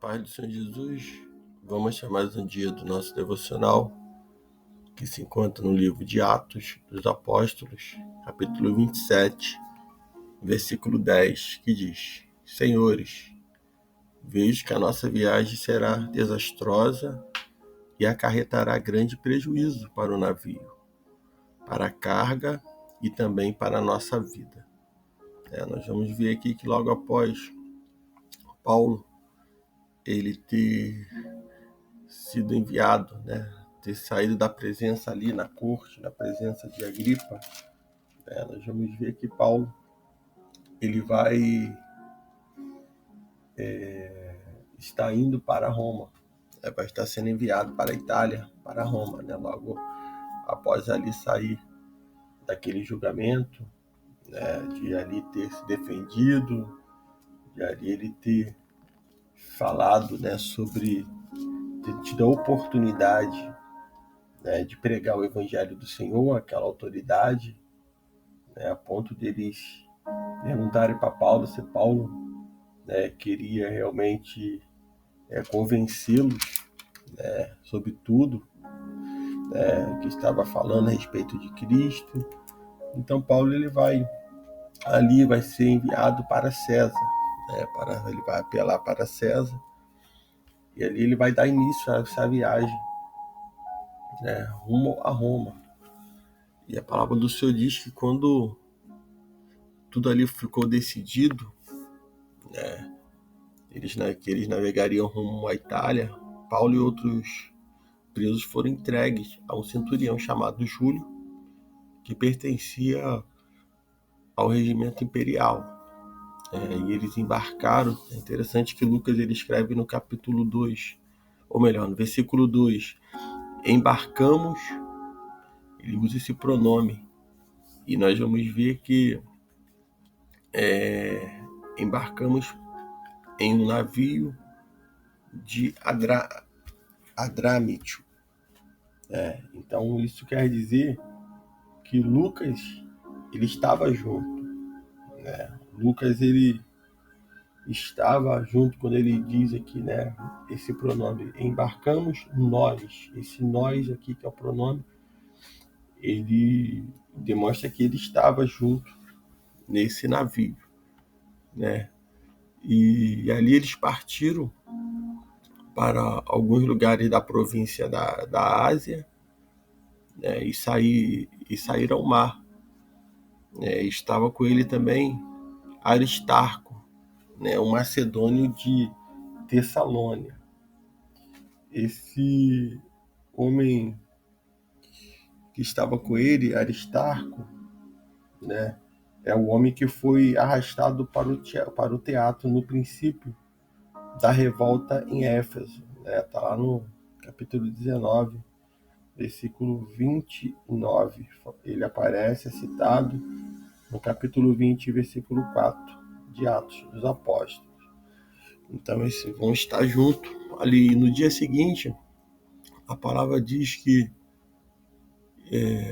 Na paz do Senhor Jesus, vamos a mais um dia do nosso devocional, que se encontra no livro de Atos dos Apóstolos, capítulo 27, versículo 10, que diz: Senhores, vejo que a nossa viagem será desastrosa e acarretará grande prejuízo para o navio, para a carga e também para a nossa vida. Nós vamos ver aqui que logo após Paulo ele ter sido enviado, ter saído da presença ali na corte, na presença de Agripa, nós vamos ver que Paulo ele vai estar indo para Roma, vai estar sendo enviado para a Itália, para Roma, logo após ali sair daquele julgamento, de ali ter se defendido, de ali ele ter falado, sobre ter tido a oportunidade, de pregar o evangelho do Senhor, aquela autoridade, a ponto deles perguntarem para Paulo se Paulo queria realmente convencê-los sobre tudo que estava falando a respeito de Cristo. Então Paulo ele vai ser enviado para César, ele vai apelar para César, e ali ele vai dar início a essa viagem rumo a Roma. E a palavra do Senhor diz que quando tudo ali ficou decidido, que eles navegariam rumo à Itália, Paulo e outros presos foram entregues a um centurião chamado Júlio, que pertencia ao regimento imperial. E eles embarcaram. É interessante que Lucas ele escreve no capítulo 2, ou melhor, no versículo 2, embarcamos, ele usa esse pronome, e nós vamos ver que embarcamos em um navio de Adramítio. Então isso quer dizer que Lucas ele estava junto. Lucas ele estava junto quando ele diz aqui, esse pronome, embarcamos nós. Esse nós aqui que é o pronome, ele demonstra que ele estava junto nesse navio, E ali eles partiram para alguns lugares da província da Ásia, e saíram ao mar. Estava com ele também Aristarco, um macedônio de Tessalônia. Esse homem que estava com ele, Aristarco, é o homem que foi arrastado para o teatro no princípio da revolta em Éfeso. Está lá no capítulo 19, versículo 29. Ele aparece, é citado no capítulo 20, versículo 4 de Atos dos Apóstolos. Então eles vão estar juntos ali. No dia seguinte, a palavra diz que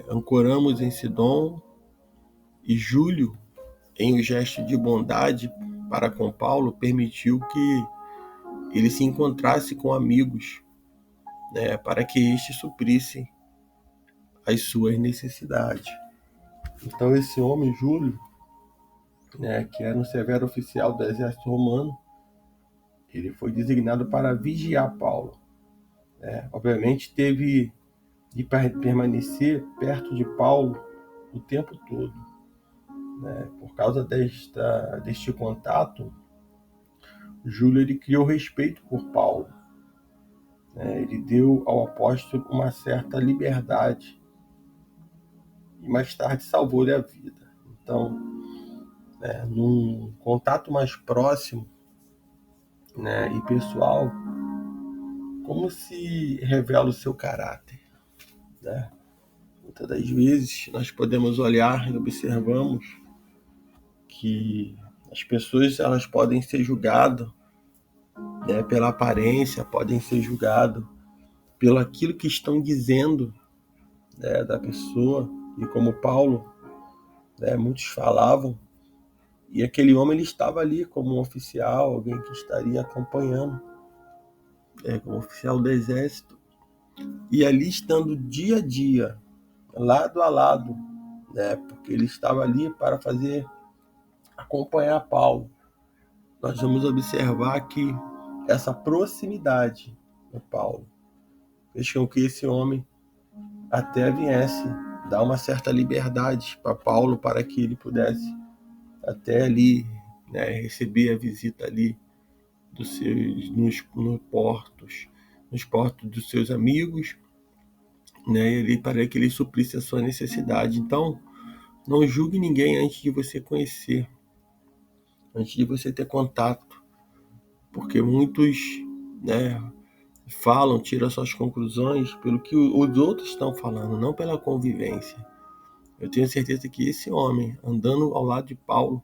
ancoramos em Sidom, e Júlio, em um gesto de bondade para com Paulo, permitiu que ele se encontrasse com amigos, para que estes suprissem as suas necessidades. Então esse homem, Júlio, que era um severo oficial do exército romano, ele foi designado para vigiar Paulo. Obviamente teve de permanecer perto de Paulo o tempo todo. Por causa deste contato, Júlio ele criou respeito por Paulo. Ele deu ao apóstolo uma certa liberdade e mais tarde salvou-lhe a vida. Então, num contato mais próximo e pessoal, como se revela o seu caráter. Muitas das vezes nós podemos olhar e observamos que as pessoas elas podem ser julgadas pela aparência, podem ser julgadas pelo aquilo que estão dizendo da pessoa. E como Paulo, muitos falavam, e aquele homem ele estava ali como um oficial, alguém que estaria acompanhando. como oficial do exército, e ali estando dia a dia, lado a lado, porque ele estava ali para acompanhar Paulo. Nós vamos observar que essa proximidade de Paulo fez com que esse homem até viesse dar uma certa liberdade para Paulo, para que ele pudesse até ali, receber a visita ali nos portos dos seus amigos, ali para que ele suprisse a sua necessidade. Então, não julgue ninguém antes de você conhecer, antes de você ter contato, porque muitos, falam, tiram suas conclusões pelo que os outros estão falando, não pela convivência. Eu tenho certeza que esse homem, andando ao lado de Paulo,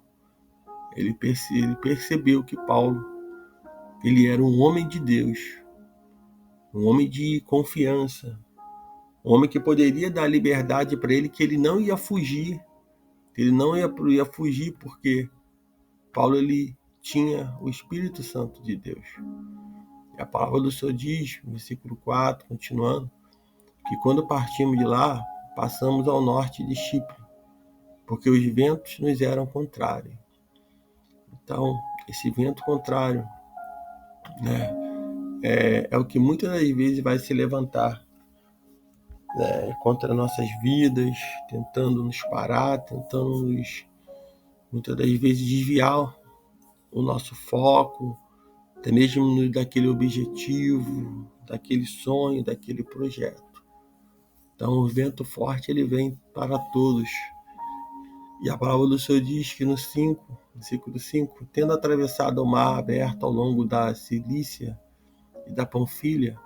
ele percebeu que Paulo, ele era um homem de Deus, um homem de confiança, um homem que poderia dar liberdade para ele, que ele não ia fugir, porque Paulo, ele tinha o Espírito Santo de Deus. E a palavra do Senhor diz, no versículo 4, continuando, que quando partimos de lá, passamos ao norte de Chipre, porque os ventos nos eram contrários. Então, esse vento contrário, é o que muitas das vezes vai se levantar, contra nossas vidas, tentando nos parar, tentando muitas das vezes, desviar o nosso foco, até mesmo daquele objetivo, daquele sonho, daquele projeto. Então, o vento forte, ele vem para todos. E a palavra do Senhor diz que no versículo 5, tendo atravessado o mar aberto ao longo da Cilícia e da Panfilha,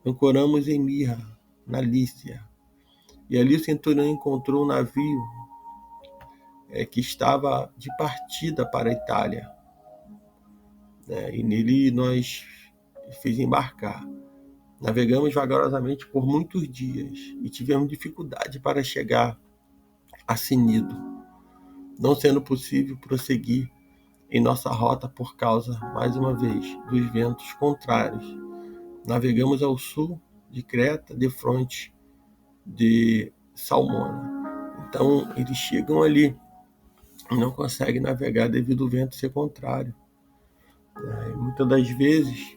ancoramos em Mirra, na Lícia. E ali o centurião encontrou um navio que estava de partida para a Itália. E nele nós fez embarcar. Navegamos vagarosamente por muitos dias e tivemos dificuldade para chegar a Cnido, não sendo possível prosseguir em nossa rota por causa, mais uma vez, dos ventos contrários. Navegamos ao sul de Creta, defronte de Salmona. Então, eles chegam ali e não conseguem navegar devido ao vento ser contrário. E muitas das vezes,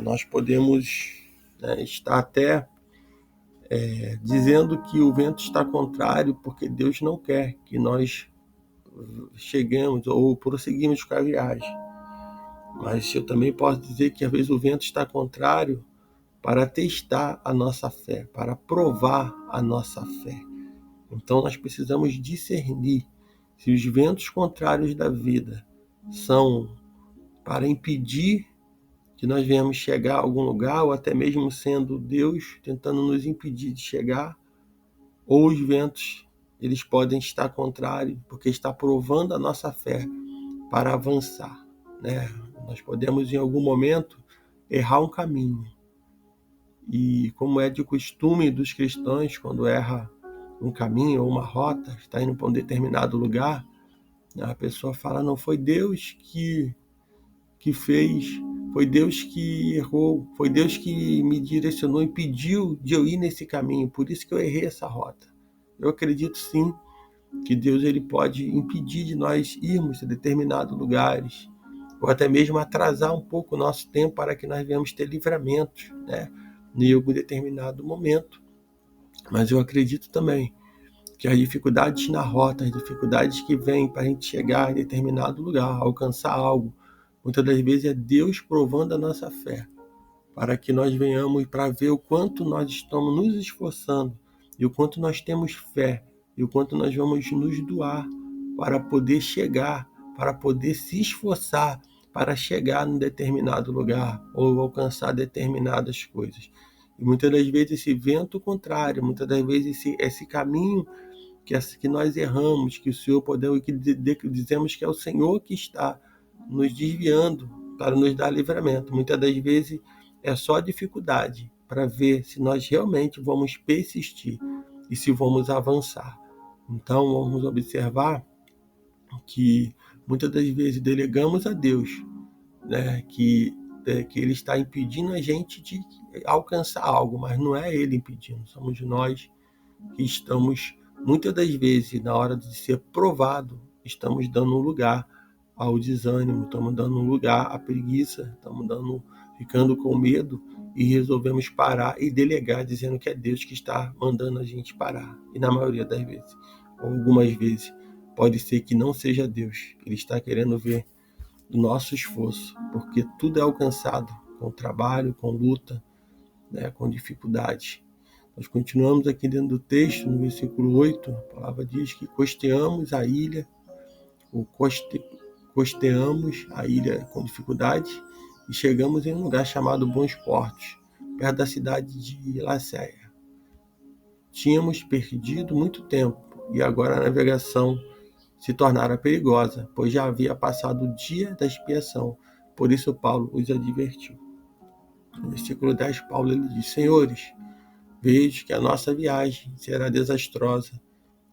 nós podemos estar até dizendo que o vento está contrário porque Deus não quer que nós cheguemos ou prosseguimos com a viagem. Mas eu também posso dizer que às vezes o vento está contrário para testar a nossa fé, para provar a nossa fé. Então nós precisamos discernir se os ventos contrários da vida são para impedir que nós venhamos chegar a algum lugar, ou até mesmo sendo Deus tentando nos impedir de chegar, ou os ventos, eles podem estar contrários, porque está provando a nossa fé para avançar. Nós podemos, em algum momento, errar um caminho. E como é de costume dos cristãos, quando erra um caminho ou uma rota, está indo para um determinado lugar, a pessoa fala, não foi Deus que fez, foi Deus que errou, foi Deus que me direcionou e impediu de eu ir nesse caminho, por isso que eu errei essa rota. Eu acredito sim que Deus, ele pode impedir de nós irmos a determinados lugares, ou até mesmo atrasar um pouco o nosso tempo para que nós venhamos ter livramentos, em algum determinado momento. Mas eu acredito também que as dificuldades na rota, as dificuldades que vêm para a gente chegar em determinado lugar, alcançar algo, muitas das vezes é Deus provando a nossa fé, para que nós venhamos para ver o quanto nós estamos nos esforçando, e o quanto nós temos fé, e o quanto nós vamos nos doar para poder chegar, para poder se esforçar para chegar em determinado lugar, ou alcançar determinadas coisas. E muitas das vezes esse vento contrário, muitas das vezes esse caminho que nós erramos, que o Senhor podemos, que dizemos que é o Senhor que está nos desviando para nos dar livramento. Muitas das vezes é só dificuldade para ver se nós realmente vamos persistir e se vamos avançar. Então vamos observar que muitas das vezes delegamos a Deus, que que ele está impedindo a gente de alcançar algo, mas não é ele impedindo, somos nós que estamos, muitas das vezes, na hora de ser provado, estamos dando um lugar ao desânimo, estamos dando um lugar à preguiça, ficando com medo e resolvemos parar e delegar, dizendo que é Deus que está mandando a gente parar. E na maioria das vezes, ou algumas vezes, pode ser que não seja Deus. Ele está querendo ver o nosso esforço, porque tudo é alcançado com trabalho, com luta, né, com dificuldade. Nós continuamos aqui dentro do texto, no versículo 8, a palavra diz que costeamos a ilha com dificuldade e chegamos em um lugar chamado Bons Portos, perto da cidade de Laceia. Tínhamos perdido muito tempo e agora a navegação se tornara perigosa, pois já havia passado o dia da expiação. Por isso Paulo os advertiu. No versículo 10, Paulo ele diz: Senhores, vejo que a nossa viagem será desastrosa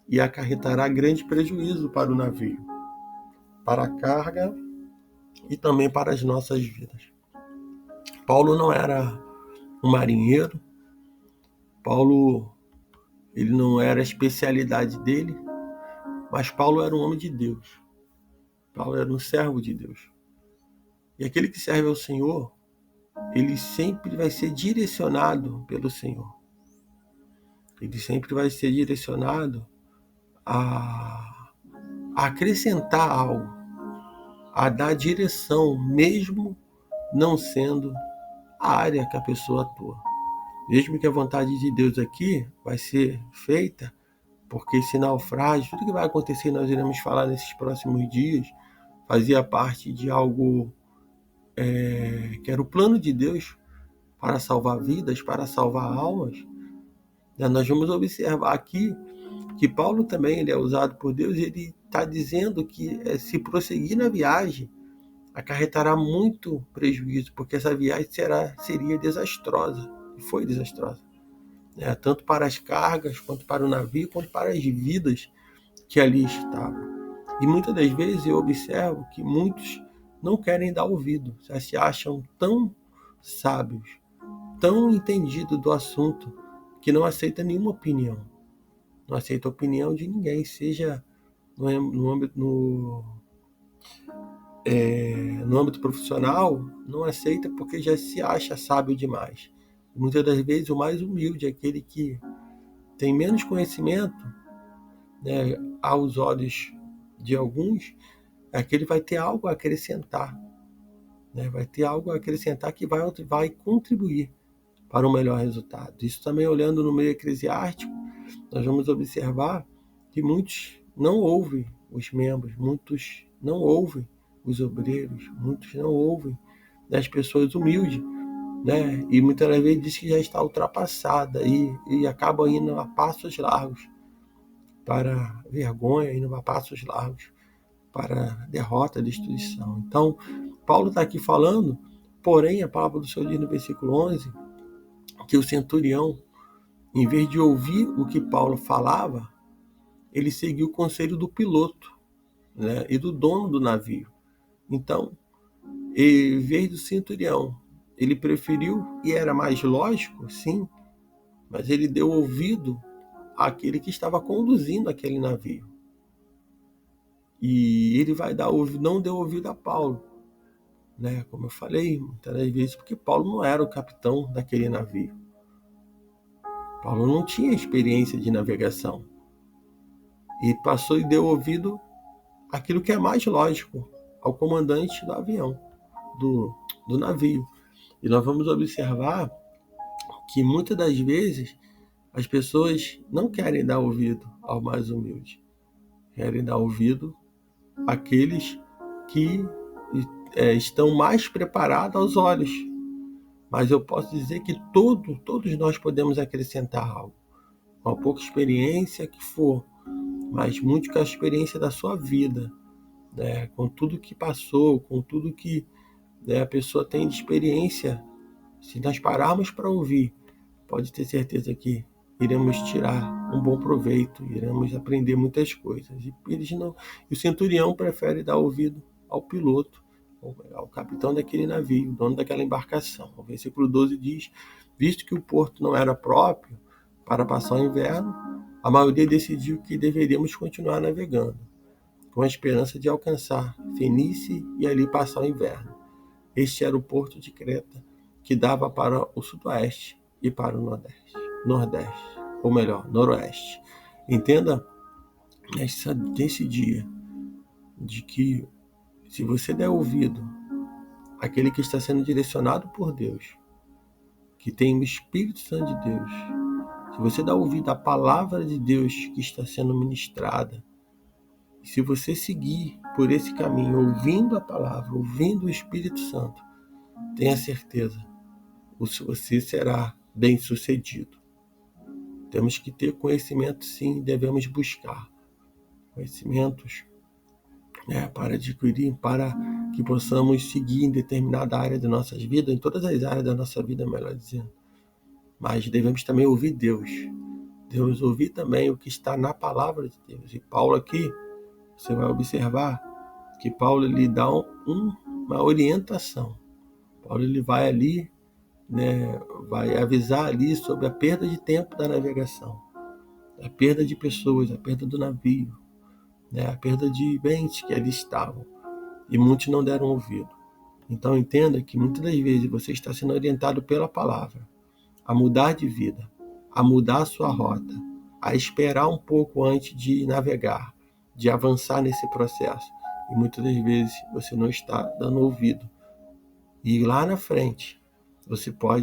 e acarretará grande prejuízo para o navio, para a carga e também para as nossas vidas. Paulo não era um marinheiro, Paulo ele não era a especialidade dele, mas Paulo era um homem de Deus. Paulo era um servo de Deus. E aquele que serve ao Senhor, ele sempre vai ser direcionado pelo Senhor. Ele sempre vai ser direcionado a acrescentar algo, a dar direção, mesmo não sendo a área que a pessoa atua. Mesmo que a vontade de Deus aqui vai ser feita, porque esse naufrágio, tudo que vai acontecer, nós iremos falar nesses próximos dias, fazia parte de algo que era o plano de Deus para salvar vidas, para salvar almas. Nós vamos observar aqui que Paulo também ele é usado por Deus e ele está dizendo que se prosseguir na viagem, acarretará muito prejuízo, porque essa viagem seria desastrosa, e foi desastrosa, né? Tanto para as cargas, quanto para o navio, quanto para as vidas que ali estavam. E muitas das vezes eu observo que muitos não querem dar ouvido, já se acham tão sábios, tão entendidos do assunto, que não aceita nenhuma opinião. Não aceita a opinião de ninguém, seja no âmbito profissional, não aceita porque já se acha sábio demais. E muitas das vezes o mais humilde, aquele que tem menos conhecimento, né, aos olhos de alguns, é aquele que vai ter algo a acrescentar, né, vai ter algo a acrescentar que vai contribuir para um melhor resultado. Isso também olhando no meio eclesiástico, nós vamos observar que muitos não ouvem os membros, muitos não ouvem os obreiros, muitos não ouvem as pessoas humildes, né? E muitas vezes diz que já está ultrapassada e acaba indo a passos largos para vergonha, indo a passos largos para derrota, destruição. Então, Paulo está aqui falando, porém, a palavra do Senhor diz no versículo 11, que o centurião, em vez de ouvir o que Paulo falava, ele seguiu o conselho do piloto, né, e do dono do navio. Então, em vez do centurião, ele preferiu, e era mais lógico, sim, mas ele deu ouvido àquele que estava conduzindo aquele navio. E ele não deu ouvido a Paulo, né? Como eu falei muitas vezes, porque Paulo não era o capitão daquele navio. Paulo não tinha experiência de navegação. E passou e deu ouvido àquilo que é mais lógico, ao comandante do avião, do navio. E nós vamos observar que muitas das vezes as pessoas não querem dar ouvido ao mais humilde, querem dar ouvido àqueles que estão mais preparados aos olhos. Mas eu posso dizer que todos nós podemos acrescentar algo, uma pouca experiência que for, mas muito com a experiência da sua vida, né? Com tudo que passou, com tudo que, né, a pessoa tem de experiência. Se nós pararmos para ouvir, pode ter certeza que iremos tirar um bom proveito, iremos aprender muitas coisas. E o centurião prefere dar ouvido ao piloto, o capitão daquele navio, o dono daquela embarcação. O versículo 12 diz: visto que o porto não era próprio para passar o inverno, a maioria decidiu que deveríamos continuar navegando, com a esperança de alcançar Fenícia e ali passar o inverno. Este era o porto de Creta, que dava para o sudoeste e para o nordeste, ou melhor, noroeste. Entenda nesse dia de que, se você der ouvido àquele que está sendo direcionado por Deus, que tem o Espírito Santo de Deus, se você der ouvido à palavra de Deus que está sendo ministrada, e se você seguir por esse caminho, ouvindo a palavra, ouvindo o Espírito Santo, tenha certeza, você será bem-sucedido. Temos que ter conhecimento, sim, devemos buscar conhecimentos para adquirir, para que possamos seguir em determinada área de nossas vidas, em todas as áreas da nossa vida, melhor dizendo. Mas devemos também ouvir Deus. Devemos ouvir também o que está na palavra de Deus. E Paulo aqui, você vai observar que Paulo lhe dá uma orientação. Paulo ele vai ali, vai avisar ali sobre a perda de tempo da navegação, a perda de pessoas, a perda do navio, a perda de bens que ali estavam. E muitos não deram ouvido. Então entenda que muitas das vezes você está sendo orientado pela palavra a mudar de vida, a mudar a sua rota, a esperar um pouco antes de navegar, de avançar nesse processo. E muitas das vezes você não está dando ouvido. E lá na frente,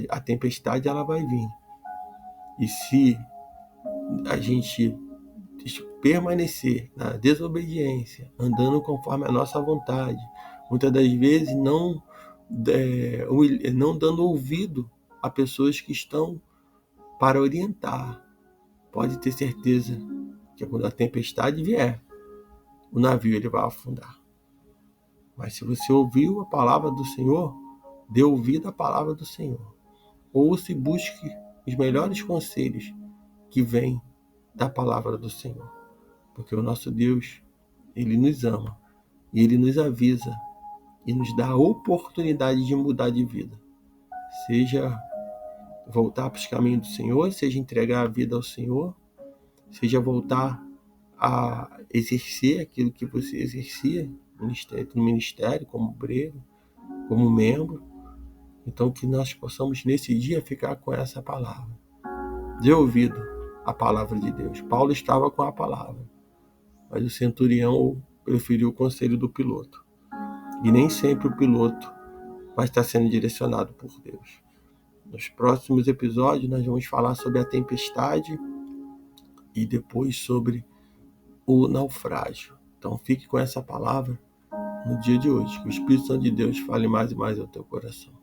a tempestade ela vai vir. E se a gente permanecer na desobediência, andando conforme a nossa vontade, muitas das vezes não dando ouvido a pessoas que estão para orientar, pode ter certeza que quando a tempestade vier, o navio ele vai afundar. Mas se você ouviu a palavra do Senhor, dê ouvido à palavra do Senhor. Ouça e busque os melhores conselhos que vêm da palavra do Senhor. Porque o nosso Deus, ele nos ama e ele nos avisa e nos dá a oportunidade de mudar de vida. Seja voltar para os caminhos do Senhor, seja entregar a vida ao Senhor, seja voltar a exercer aquilo que você exercia no ministério, como obreiro, como membro. Então que nós possamos nesse dia ficar com essa palavra. Dê ouvido à palavra de Deus. Paulo estava com a palavra, mas o centurião preferiu o conselho do piloto. E nem sempre o piloto vai estar sendo direcionado por Deus. Nos próximos episódios nós vamos falar sobre a tempestade e depois sobre o naufrágio. Então fique com essa palavra no dia de hoje. Que o Espírito Santo de Deus fale mais e mais ao teu coração.